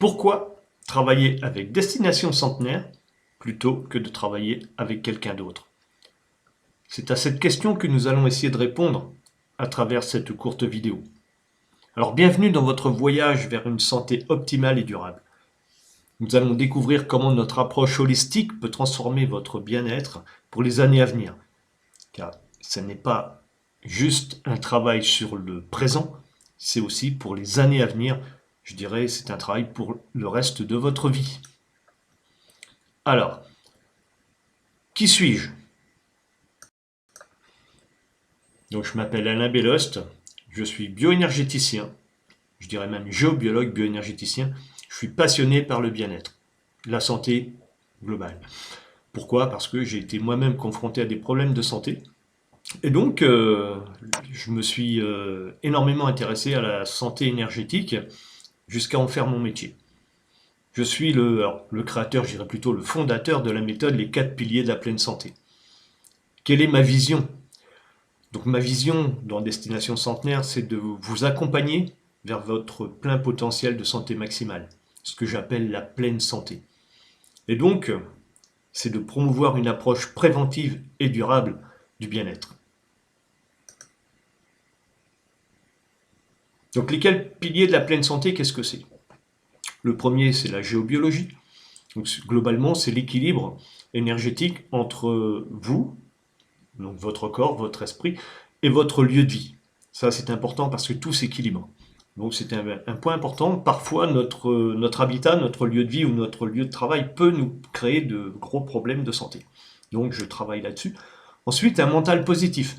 Pourquoi travailler avec Destination Centenaire plutôt que de travailler avec quelqu'un d'autre? C'est à cette question que nous allons essayer de répondre à travers cette courte vidéo. Alors bienvenue dans votre voyage vers une santé optimale et durable. Nous allons découvrir comment notre approche holistique peut transformer votre bien-être pour les années à venir. Car ce n'est pas juste un travail sur le présent, c'est aussi pour les années à venir. Je dirais c'est un travail pour le reste de votre vie. Alors, qui suis-je? Donc je m'appelle Alain Bellost, je suis bioénergéticien, je dirais même géobiologue bioénergéticien. Je suis passionné par le bien-être, la santé globale. Pourquoi? Parce que j'ai été moi-même confronté à des problèmes de santé. Et donc, je me suis énormément intéressé à la santé énergétique jusqu'à en faire mon métier. Je suis le créateur, je dirais plutôt le fondateur de la méthode Les 4 piliers de la pleine santé. Quelle est ma vision? Donc ma vision dans Destination Centenaire, c'est de vous accompagner vers votre plein potentiel de santé maximale, ce que j'appelle la pleine santé. Et donc, c'est de promouvoir une approche préventive et durable du bien-être. Donc les 4 piliers de la pleine santé, qu'est-ce que c'est? Le premier, c'est la géobiologie. Donc, globalement, c'est l'équilibre énergétique entre vous, donc votre corps, votre esprit, et votre lieu de vie. Ça, c'est important parce que tout s'équilibre. Donc c'est un point important. Parfois, notre habitat, notre lieu de vie ou notre lieu de travail peut nous créer de gros problèmes de santé. Donc je travaille là-dessus. Ensuite, un mental positif.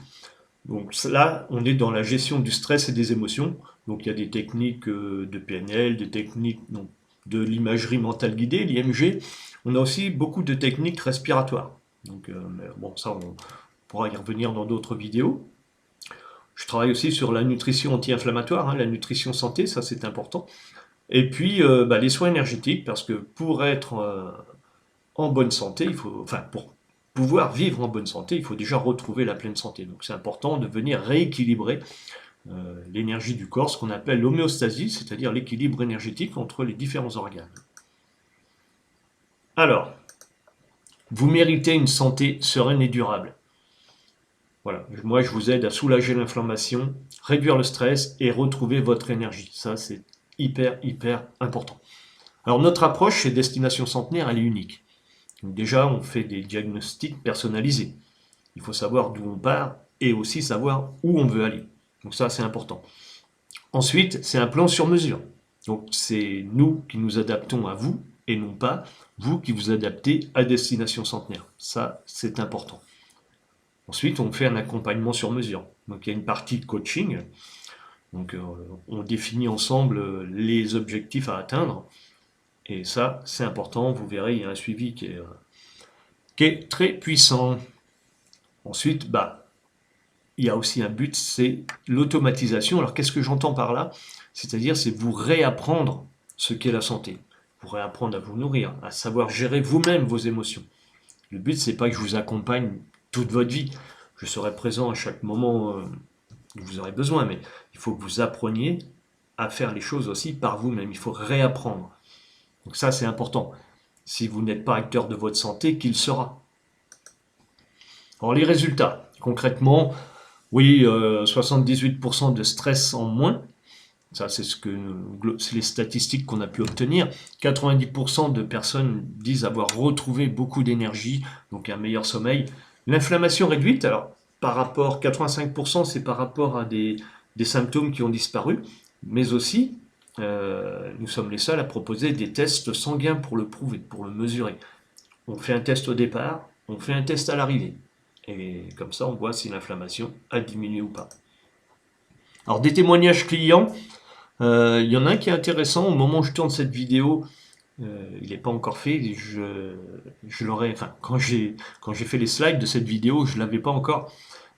Donc là, on est dans la gestion du stress et des émotions. Donc il y a des techniques de PNL, des techniques de l'imagerie mentale guidée, l'IMG. On a aussi beaucoup de techniques respiratoires. Donc bon, ça, on pourra y revenir dans d'autres vidéos. Je travaille aussi sur la nutrition anti-inflammatoire, la nutrition santé, ça c'est important. Et puis les soins énergétiques, parce que pour être en bonne santé, pour pouvoir vivre en bonne santé, il faut déjà retrouver la pleine santé. Donc c'est important de venir rééquilibrer l'énergie du corps, ce qu'on appelle l'homéostasie, c'est-à-dire l'équilibre énergétique entre les différents organes. Alors, vous méritez une santé sereine et durable. Voilà, moi je vous aide à soulager l'inflammation, réduire le stress et retrouver votre énergie. Ça c'est hyper important. Alors notre approche chez Destination Centenaire, elle est unique. Donc déjà on fait des diagnostics personnalisés. Il faut savoir d'où on part et aussi savoir où on veut aller. Donc ça c'est important. Ensuite c'est un plan sur mesure. Donc c'est nous qui nous adaptons à vous et non pas vous qui vous adaptez à Destination Centenaire. Ça c'est important. Ensuite, on fait un accompagnement sur mesure. Donc, il y a une partie de coaching. Donc, on définit ensemble les objectifs à atteindre. Et ça, c'est important. Vous verrez, il y a un suivi qui est très puissant. Ensuite, il y a aussi un but, c'est l'automatisation. Alors, qu'est-ce que j'entends par là? C'est-à-dire, c'est vous réapprendre ce qu'est la santé. Vous réapprendre à vous nourrir, à savoir gérer vous-même vos émotions. Le but, c'est pas que je vous accompagne toute votre vie. Je serai présent à chaque moment où vous aurez besoin, mais il faut que vous appreniez à faire les choses aussi par vous-même. Il faut réapprendre. Donc ça, c'est important. Si vous n'êtes pas acteur de votre santé, qui le sera? Alors les résultats, concrètement, oui, 78% de stress en moins. Ça, c'est les statistiques qu'on a pu obtenir. 90% de personnes disent avoir retrouvé beaucoup d'énergie, donc un meilleur sommeil. L'inflammation réduite, alors par rapport, 85% c'est par rapport à des symptômes qui ont disparu, mais aussi, nous sommes les seuls à proposer des tests sanguins pour le prouver, pour le mesurer. On fait un test au départ, on fait un test à l'arrivée. Et comme ça, on voit si l'inflammation a diminué ou pas. Alors des témoignages clients, il y en a un qui est intéressant. Au moment où je tourne cette vidéo, il n'est pas encore fait. Je l'aurai. Enfin, quand j'ai fait les slides de cette vidéo, je l'avais pas encore.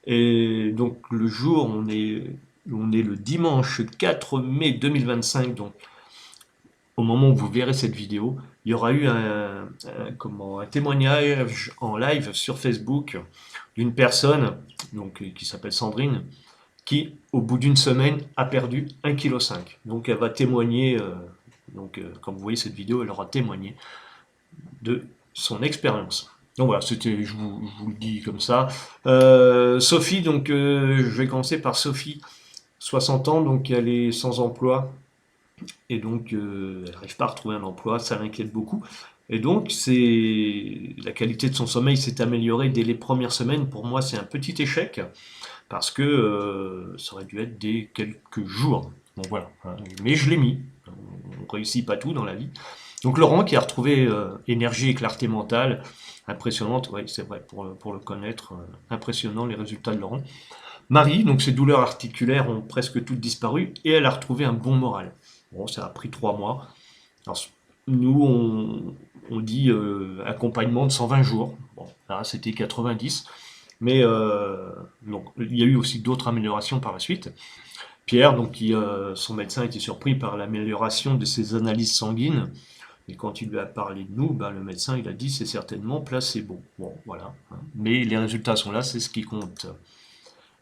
Et donc le jour, on est le dimanche 4 mai 2025. Donc au moment où vous verrez cette vidéo, il y aura eu un témoignage en live sur Facebook d'une personne qui s'appelle Sandrine, qui, au bout d'une semaine, a perdu 1,5 kg. Donc elle va témoigner Donc, comme vous voyez, cette vidéo, elle aura témoigné de son expérience. Donc voilà, c'était, je vous le dis comme ça. Sophie, donc je vais commencer par Sophie, 60 ans, donc elle est sans emploi, et donc elle n'arrive pas à retrouver un emploi, ça l'inquiète beaucoup. Et donc la qualité de son sommeil s'est améliorée dès les premières semaines. Pour moi, c'est un petit échec, parce que ça aurait dû être dès quelques jours. Bon voilà, hein. Mais je l'ai mis. On ne réussit pas tout dans la vie. Donc Laurent qui a retrouvé énergie et clarté mentale, impressionnante, oui c'est vrai, pour le connaître, impressionnant les résultats de Laurent. Marie, donc ses douleurs articulaires ont presque toutes disparu et elle a retrouvé un bon moral. Bon, ça a pris 3 mois. Alors, nous, on dit accompagnement de 120 jours. Bon, là, c'était 90. Mais donc, il y a eu aussi d'autres améliorations par la suite. Pierre, donc, son médecin était surpris par l'amélioration de ses analyses sanguines. Et quand il lui a parlé de nous, ben, le médecin il a dit c'est certainement placebo. Bon, voilà. Hein. Mais les résultats sont là, c'est ce qui compte.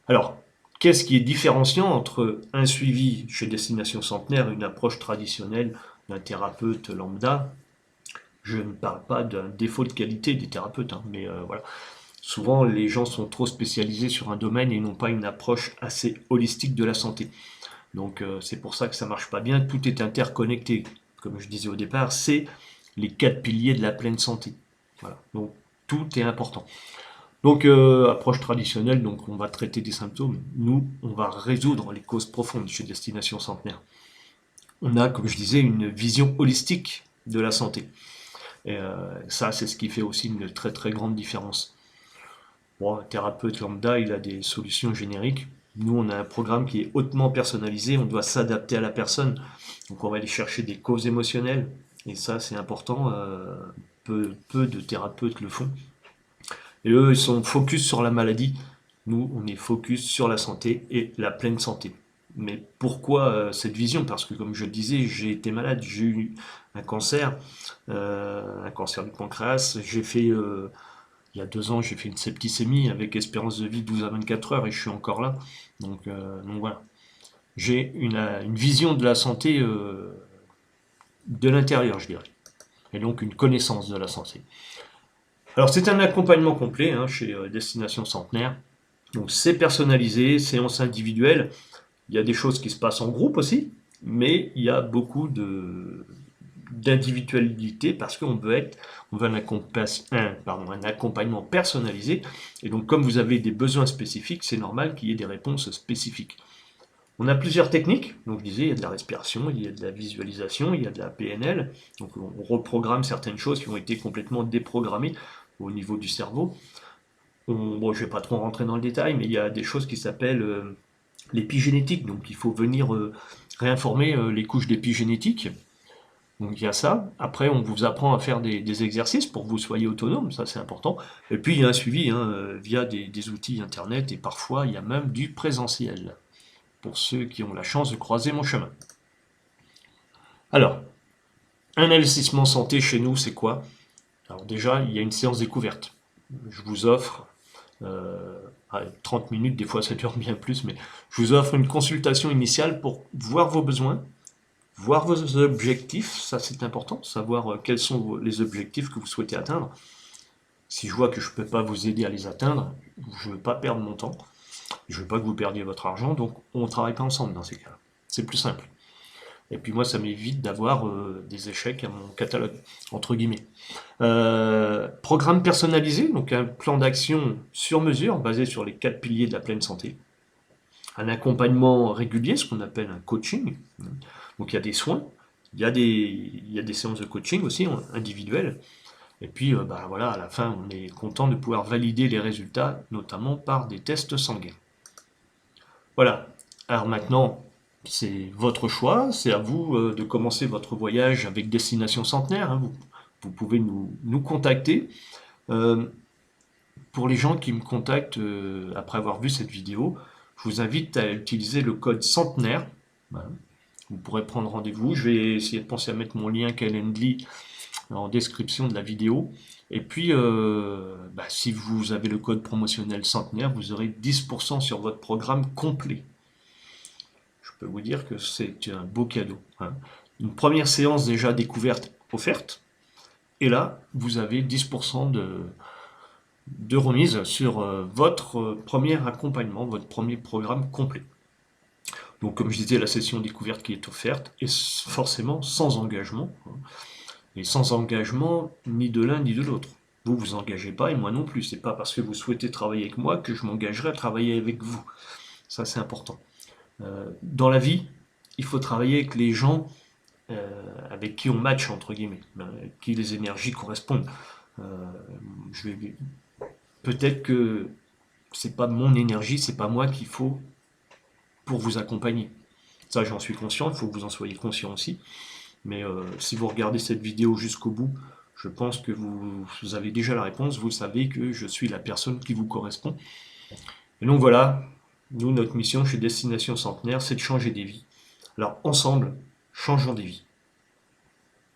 Alors, qu'est-ce qui est différenciant entre un suivi chez Destination Centenaire et une approche traditionnelle d'un thérapeute lambda? Je ne parle pas d'un défaut de qualité des thérapeutes, hein, mais voilà. Souvent, les gens sont trop spécialisés sur un domaine et n'ont pas une approche assez holistique de la santé. Donc, c'est pour ça que ça marche pas bien. Tout est interconnecté. Comme je disais au départ, c'est les 4 piliers de la pleine santé. Voilà. Donc, tout est important. Donc, approche traditionnelle, donc on va traiter des symptômes. Nous, on va résoudre les causes profondes chez Destination Centenaire. On a, comme je disais, une vision holistique de la santé. Et ça, c'est ce qui fait aussi une très très grande différence. Bon, un thérapeute lambda, il a des solutions génériques. Nous, on a un programme qui est hautement personnalisé. On doit s'adapter à la personne. Donc, on va aller chercher des causes émotionnelles. Et ça, c'est important. Peu de thérapeutes le font. Et eux, ils sont focus sur la maladie. Nous, on est focus sur la santé et la pleine santé. Mais pourquoi cette vision? Parce que, comme je le disais, j'ai été malade. J'ai eu un cancer du pancréas. J'ai fait... il y a 2 ans, j'ai fait une septicémie avec espérance de vie 12 à 24 heures et je suis encore là. Donc voilà. J'ai une vision de la santé de l'intérieur, je dirais. Et donc une connaissance de la santé. Alors c'est un accompagnement complet hein, chez Destination Centenaire. Donc c'est personnalisé, séance individuelle. Il y a des choses qui se passent en groupe aussi, mais il y a beaucoup d'individualité parce on veut un accompagnement personnalisé. Et donc comme vous avez des besoins spécifiques, c'est normal qu'il y ait des réponses spécifiques. On a plusieurs techniques, donc je disais, il y a de la respiration, il y a de la visualisation, il y a de la PNL, donc on reprogramme certaines choses qui ont été complètement déprogrammées au niveau du cerveau. Bon, je ne vais pas trop rentrer dans le détail, mais il y a des choses qui s'appellent l'épigénétique, donc il faut venir réinformer les couches d'épigénétique. Donc il y a ça. Après, on vous apprend à faire des exercices pour que vous soyez autonome, ça c'est important. Et puis il y a un suivi hein, via des outils internet et parfois il y a même du présentiel pour ceux qui ont la chance de croiser mon chemin. Alors, un investissement santé chez nous, c'est quoi? Alors déjà, il y a une séance découverte. Je vous offre 30 minutes, des fois ça dure bien plus, mais je vous offre une consultation initiale pour voir vos besoins, voir vos objectifs, ça c'est important, savoir quels sont les objectifs que vous souhaitez atteindre. Si je vois que je ne peux pas vous aider à les atteindre, je ne veux pas perdre mon temps, je ne veux pas que vous perdiez votre argent, donc on ne travaille pas ensemble dans ces cas-là. C'est plus simple. Et puis moi, ça m'évite d'avoir des échecs à mon catalogue, entre guillemets. Programme personnalisé, donc un plan d'action sur mesure, basé sur les 4 piliers de la pleine santé. Un accompagnement régulier, ce qu'on appelle un coaching. Donc il y a des soins, il y a des séances de coaching aussi, individuelles. Et puis voilà, à la fin, on est content de pouvoir valider les résultats, notamment par des tests sanguins. Voilà. Alors maintenant, c'est votre choix, c'est à vous de commencer votre voyage avec Destination Centenaire. Hein. Vous pouvez nous contacter. Pour les gens qui me contactent après avoir vu cette vidéo, je vous invite à utiliser le code centenaire. Voilà. Vous pourrez prendre rendez-vous. Je vais essayer de penser à mettre mon lien Calendly en description de la vidéo. Et puis, si vous avez le code promotionnel centenaire, vous aurez 10% sur votre programme complet. Je peux vous dire que c'est un beau cadeau. Hein. une première séance déjà découverte offerte. Et là, vous avez 10% de remise sur votre premier accompagnement, votre premier programme complet. Donc comme je disais, la session découverte qui est offerte est forcément sans engagement. Et sans engagement ni de l'un ni de l'autre. Vous vous engagez pas et moi non plus. C'est pas parce que vous souhaitez travailler avec moi que je m'engagerai à travailler avec vous. Ça c'est important. Dans la vie, il faut travailler avec les gens avec qui on match entre guillemets, avec qui les énergies correspondent. Peut-être que c'est pas mon énergie, c'est pas moi qu'il faut pour vous accompagner. Ça j'en suis conscient, il faut que vous en soyez conscient aussi. Mais si vous regardez cette vidéo jusqu'au bout, je pense que vous avez déjà la réponse, vous savez que je suis la personne qui vous correspond. Et donc voilà, nous, notre mission chez Destination Centenaire, c'est de changer des vies. Alors ensemble, changeons des vies.